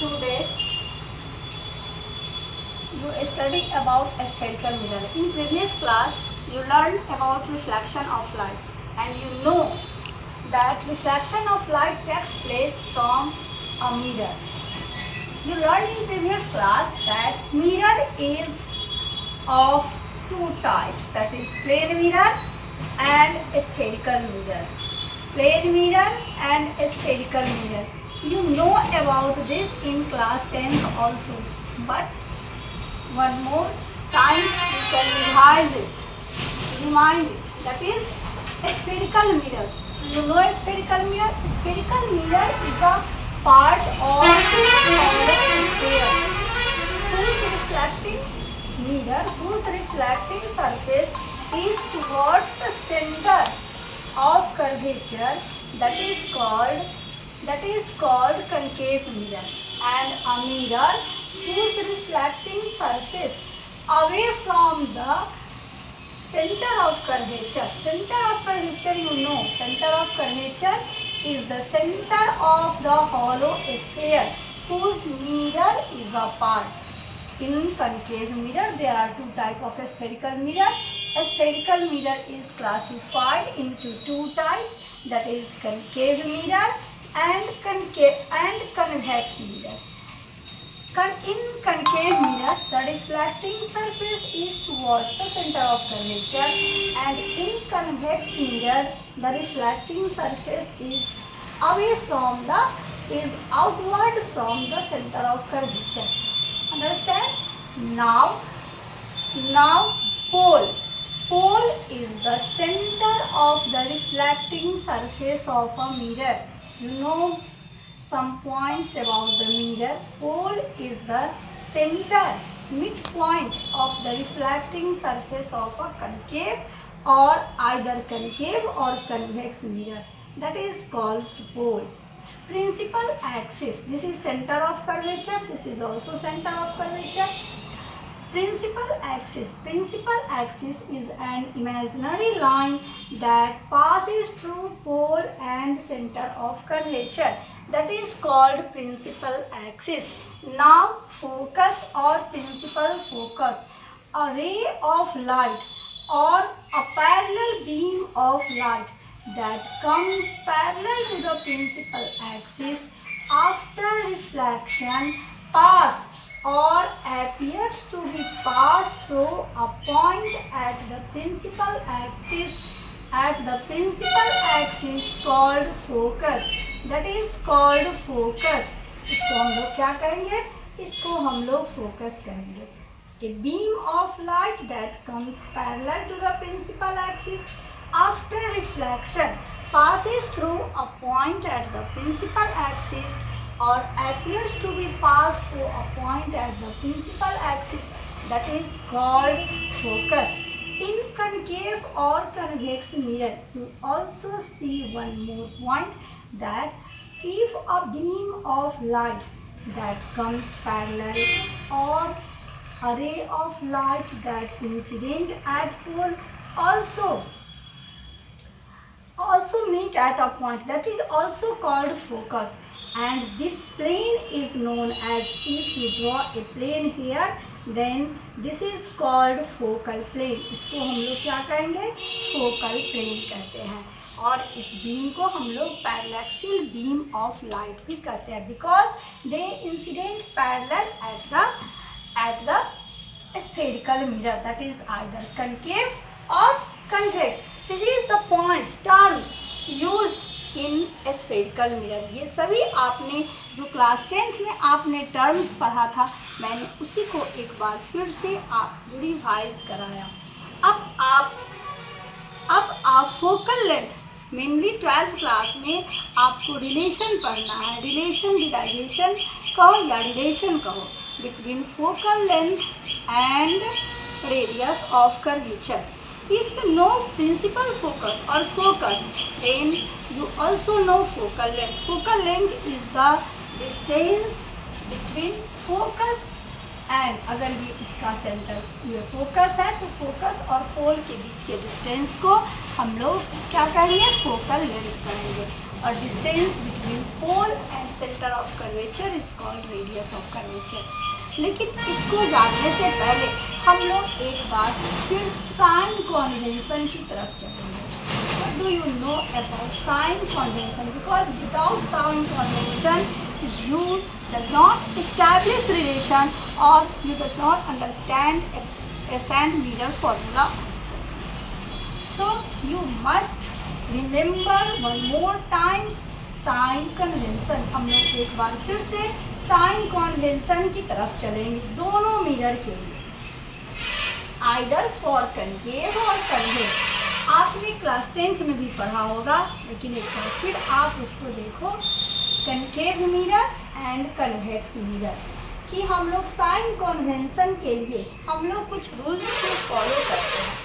Today you study about a spherical mirror. In previous class you learned about reflection of light, and you know that reflection of light takes place from a mirror. You learned in previous class that mirror is of two types, that is plane mirror and a spherical mirror. Plane mirror and a spherical mirror. You know about this in class 10th also, but one more time you can revise it, remind it. That is a spherical mirror. You know a spherical mirror? Spherical mirror is a part of the sphere whose reflecting mirror, whose reflecting surface is towards the center of curvature, that is called concave mirror, and a mirror whose reflecting surface away from the center of curvature. Center of curvature, you know, center of curvature is the center of the hollow sphere whose mirror is apart. In concave mirror there are two types of a spherical mirror. A spherical mirror is classified into two types, that is concave mirror and convex mirror. In concave mirror, the reflecting surface is towards the center of curvature, and in convex mirror, the reflecting surface is outward from the center of curvature. Understand? Now pole. Pole is the center of the reflecting surface of a mirror. You know some points about the mirror. Pole is the center, midpoint of the reflecting surface of a concave or either concave or convex mirror. That is called pole. Principal axis. This is center of curvature. This is also center of curvature. Principal axis. Principal axis is an imaginary line that passes through pole and center of curvature. That is called principal axis. Now focus or principal focus. A ray of light or a parallel beam of light that comes parallel to the principal axis after reflection pass or appears to be passed through a point at the principal axis called focus. That is called focus. इसको हम लोग क्या कहेंगे? इसको हम लोग focus कहेंगे. A beam of light that comes parallel to the principal axis after reflection passes through a point at the principal axis or appears to be passed through a point at the principal axis, that is called focus. In concave or convex mirror, you also see one more point, that if a beam of light that comes parallel or a ray of light that incident at pole also meet at a point, that is also called focus. And this plane is known as, if you draw a plane here, then this is called focal plane. इसको हम लोग क्या कहेंगे? Focal plane कहते हैं. और इस beam को हम लोग parallaxial beam of light भी कहते हैं, because they incident parallel at the spherical mirror, that is either concave or convex. This is the points, terms used in a spherical mirror. ये सभी आपने जो क्लास 10th में आपने टर्म्स पढ़ा था, मैंने उसी को एक बार फिर से रिवाइज कराया. अब आप focal length, mainly 12th class में आपको रिलेशन पढ़ना है. रिलेशन डिराइवेशन कहो या रिलेशन कहो, between focal length and radius of curvature. If you know principal focus or focus, then you also know focal length. Focal length is the distance between focus and, अगर ये इसका centre ये focus है तो focus और पोल के बीच के distance को हम लोग क्या कहेंगे? फोकल लेंथ कहेंगे. और distance between pole and centre of curvature is called radius of curvature. लेकिन इसको जानने से पहले हम लोग एक बार फिर साइन कन्वेंशन की तरफ चलेंगे। What do you know about sign convention? Because without sign convention, you does not establish relation or you does not understand mirror formula also. So you must remember one more times sign convention. हम लोग एक बार फिर से sign convention की तरफ चलेंगे दोनों mirror के लिए, either for concave और convex। आपने क्लास 10th में भी पढ़ा होगा, लेकिन एक बार फिर आप उसको देखो, concave mirror and convex mirror, कि हम लोग साइन कन्वेंशन के लिए हम लोग कुछ रूल्स को फॉलो करते हैं,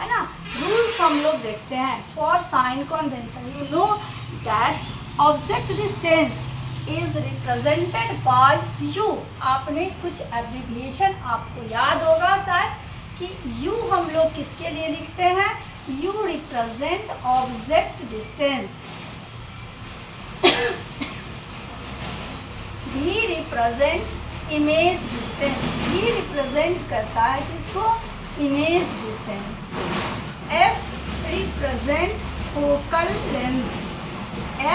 है ना। रूल्स हम लोग देखते हैं for sign convention. You know that object distance is represented by u. आपने कुछ एब्रिविएशन आपको याद होगा शायद कि यू हम लोग किसके लिए लिखते हैं, U represent object distance, V represent image distance, V represent करता है किसको, image distance, F represent focal length,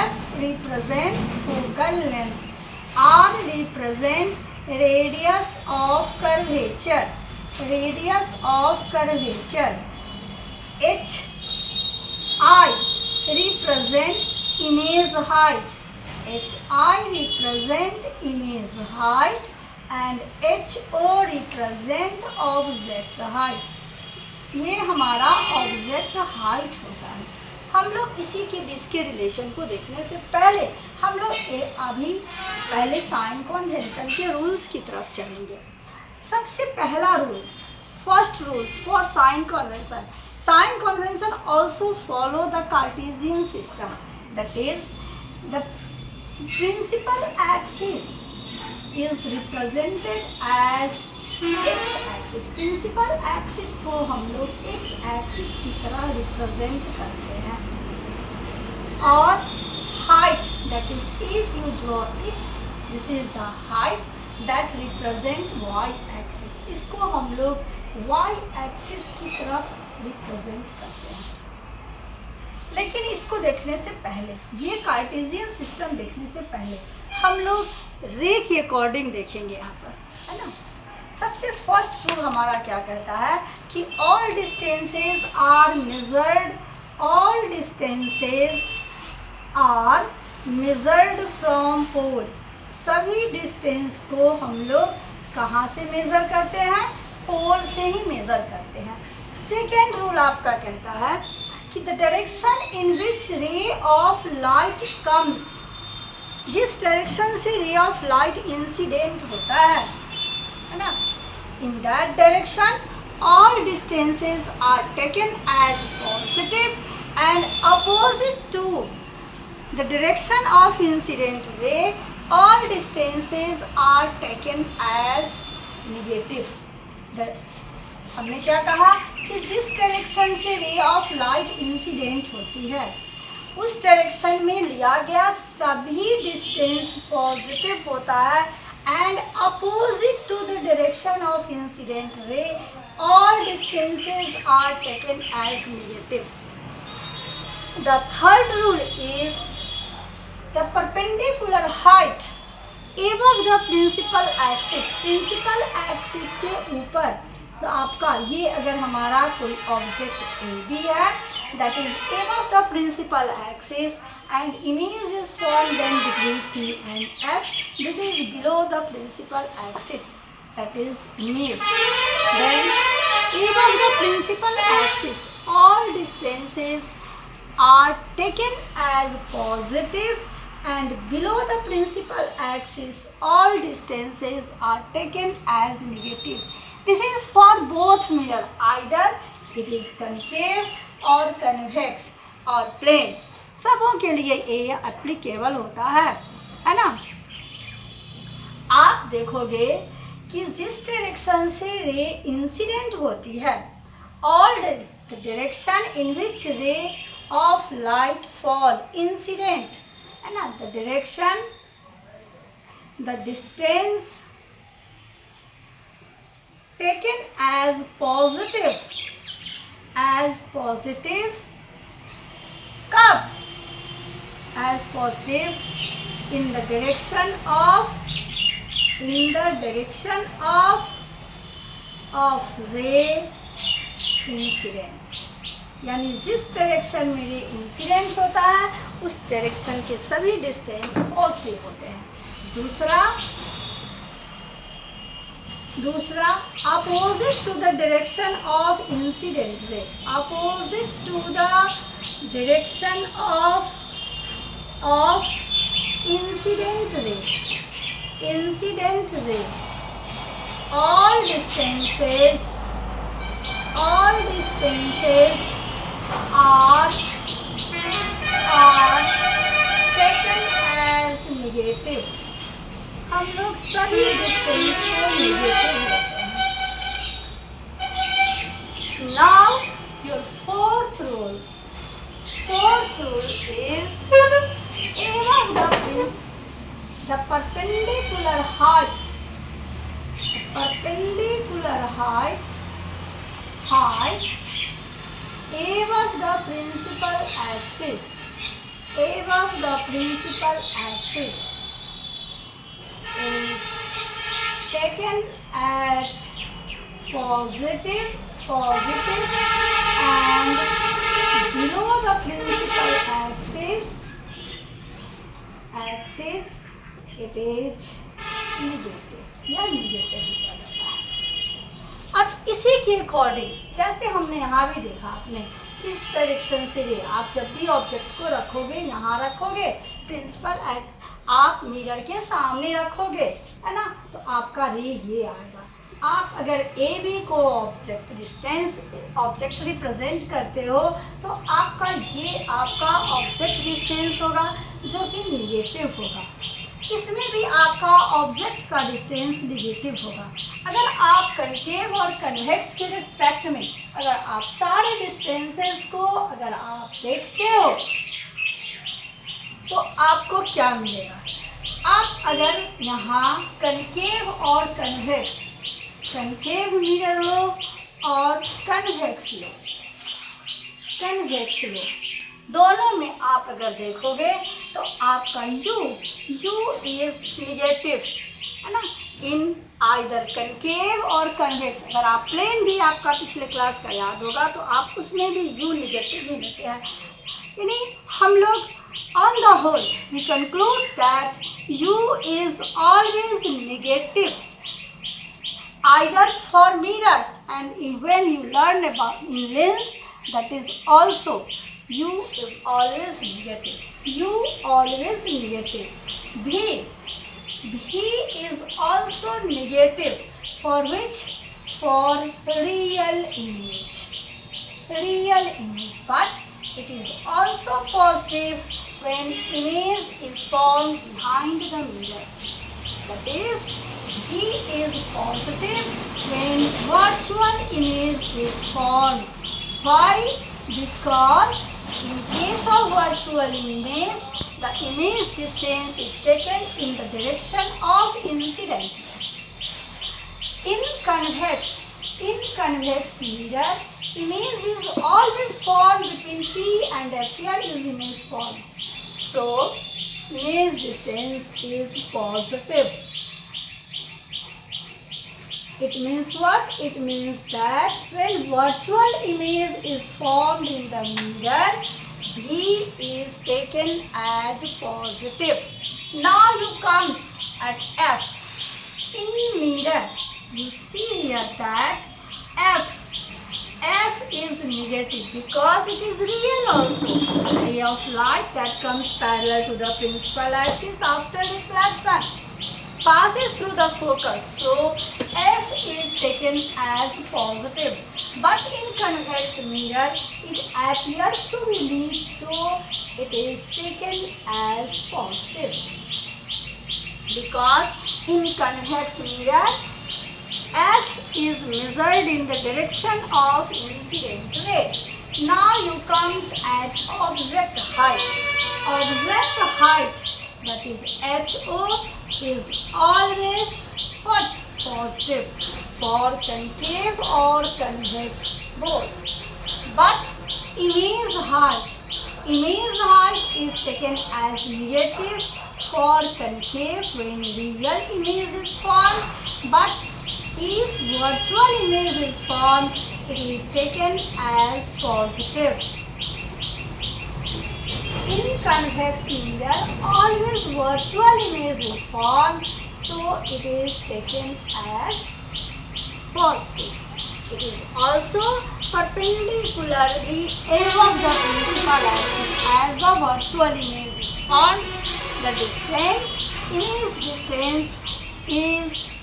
F represent focal length, R represent radius of curvature, radius of curvature, H I represent image height, H I represent image height and H O represent object height। ये हमारा object height होता है। हम लोग इसी के बीच के relation को देखने से पहले हम लोग अभी पहले साइन कन्वेंशन के रूल्स की तरफ चलेंगे। सबसे पहला rules, first rules for sign convention. Sign convention also follow the Cartesian system. That is, the principal axis is represented as x-axis. Principal axis को हम लोग x-axis की तरह represent करते हैं। और height, that is, if you draw it, this is the height that represent y-axis. इसको हम लोग y-axis की तरफ रिप्रेजेंट करते हैं। लेकिन इसको देखने से पहले, ये कार्टेशियन सिस्टम देखने से पहले हम लोग रे के अकॉर्डिंग देखेंगे यहाँ पर, है ना। सबसे फर्स्ट रूल हमारा क्या कहता है कि all distances are measured, all distances are measured from pole. सभी डिस्टेंस को हम लोग कहाँ से मेजर करते हैं, पोल से ही मेजर करते हैं। सेकेंड रूल आपका कहता है कि the direction in which ray of light comes, जिस डायरेक्शन से रे ऑफ लाइट इंसिडेंट होता है ना, in that direction all distances are taken as positive and opposite to the direction of incident ray all distances are taken as negative। हमने क्या कहा कि जिस डायरेक्शन से रे ऑफ लाइट इंसिडेंट होती है उस डायरेक्शन में लिया गया सभी डिस्टेंस पॉजिटिव होता है and opposite to the direction of incident ray all distances are taken as negative। The third rule is the perpendicular height above the principal axis। principal axis के ऊपर तो आपका ये अगर हमारा कोई ऑब्जेक्ट ए बी है, that is above the principal axis and image is formed then between C and F, this is below the principal axis, that is image। then above the principal axis all distances are taken as positive and below the principal axis all distances are taken as negative। This is for both mirror, either it is concave or convex or plane, सबों के लिए ये applicable होता है ना। आप देखोगे कि जिस डायरेक्शन से रे इंसिडेंट होती है, all the direction in which ray of light fall incident, है ना, the direction the distance taken as positive कब? as positive in the direction of ray incident, यानी जिस डायरेक्शन में रे इंसिडेंट होता है उस डायरेक्शन के सभी डिस्टेंस पॉजिटिव होते हैं। दूसरा opposite to the direction of incident ray, opposite to the direction of incident ray, all distances are taken as negative। हम लोग सभी डिस्टेंस को नेगेटिव लेते हैं। Now your fourth rule is the perpendicular height above the principal axis is taken as positive and below the principal axis it is negative या negative लिखा जाता है। अब इसी के अकॉर्डिंग जैसे हमने यहाँ भी देखा, आपने किस डायरेक्शन से रे, आप जब भी ऑब्जेक्ट को रखोगे, यहाँ रखोगे, प्रिंसिपल आप मिरर के सामने रखोगे, है ना, तो आपका रे ये आएगा। आप अगर ए बी को ऑब्जेक्ट रिप्रेजेंट करते हो तो आपका ऑब्जेक्ट डिस्टेंस होगा जो कि निगेटिव होगा। इसमें भी आपका ऑब्जेक्ट का डिस्टेंस निगेटिव होगा। अगर आप कनकेव और कन्वेक्स के रिस्पेक्ट में अगर आप सारे डिस्टेंसेस को अगर आप देखते हो तो आपको क्या मिलेगा? आप अगर यहाँ कनकेव और कन्वेक्स, कनकेव मिरर लो और कन्वेक्स लो, दोनों में आप अगर देखोगे तो आपका u इज निगेटिव, है ना, इन आइदर कनकेव और कन्वेक्स। अगर आप प्लेन भी आपका पिछले क्लास का याद होगा तो आप उसमें भी u निगेटिव ही लेते हैं। यानी हम लोग on the whole we conclude that u is always negative either for mirror, and when you learn about in lens, that is also u is always negative, v is also negative, for which? For real image, but it is also positive when image is formed behind the mirror, that is V is positive when virtual image is formed. Why? Because in case of virtual image, the image distance is taken in the direction of incident. In convex mirror, image is always formed between P and F. Here is image formed. So, image distance is positive. It means what? It means that when virtual image is formed in the mirror, V is taken as positive. Now you comes at F. In mirror, you see here that F is negative because it is real also. Ray of light that comes parallel to the principal axis after reflection passes through the focus, so F is taken as positive. But in convex mirror, it appears to be weak, so it is taken as positive. Because in convex mirror, F is measured in the direction of incident ray. Now you comes at object height. Object height, that is HO, is always what? Positive for concave or convex both. But image height is taken as negative for concave when real image is formed, but if virtual image is formed, it is taken as positive. In convex mirror, always virtual image is formed, so it is taken as positive. It is also perpendicularly above the principal axis as the virtual image is formed. The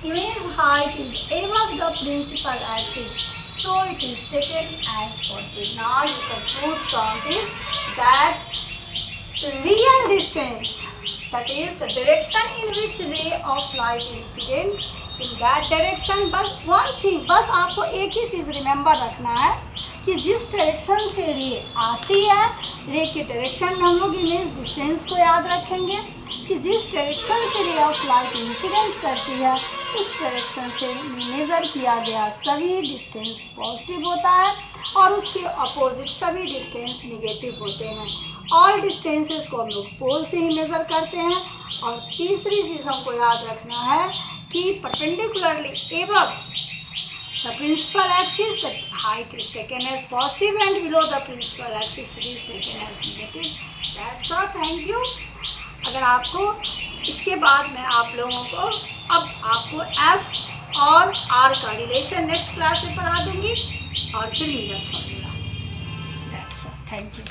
image height is above the principal axis, so it is taken as positive. Now you can prove from this that real distance, that is the direction in which ray of light incident, in that direction. बस one thing, बस आपको एक ही चीज़ remember रखना है कि जिस direction से रे आती है, रे के डायरेक्शन में हम लोग इमेज डिस्टेंस को याद रखेंगे कि जिस डायरेक्शन से रे ऑफ लाइट इंसिडेंट करती है उस डायरेक्शन से मेजर किया गया सभी डिस्टेंस पॉजिटिव होता है और उसके अपोजिट सभी डिस्टेंस निगेटिव होते हैं. ऑल डिस्टेंसेस को हम लोग पोल से ही मेज़र करते हैं. और तीसरी चीज़ हमको याद रखना है कि perpendicularly above the principal axis the height is taken as positive and below the principal axis it is taken as negative. That's all. Thank you. अगर आपको इसके बाद मैं आप लोगों को अब आपको एफ और आर का रिलेशन नेक्स्ट क्लास में पढ़ा दूंगी और फिर mirror formula. That's all. Thank you.